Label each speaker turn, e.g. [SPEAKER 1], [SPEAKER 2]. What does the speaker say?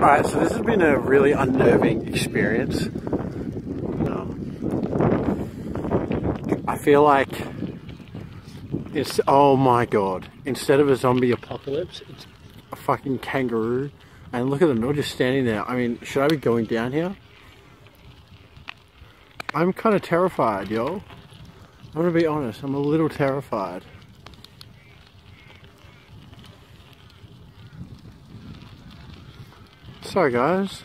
[SPEAKER 1] Alright, so this has been a really unnerving experience. I feel like it's, oh my god, instead of a zombie apocalypse, it's a fucking kangaroo. And look at them, they're just standing there. I mean, should I be going down here? I'm kind of terrified, yo. I'm gonna be honest, I'm a little terrified. Sorry guys.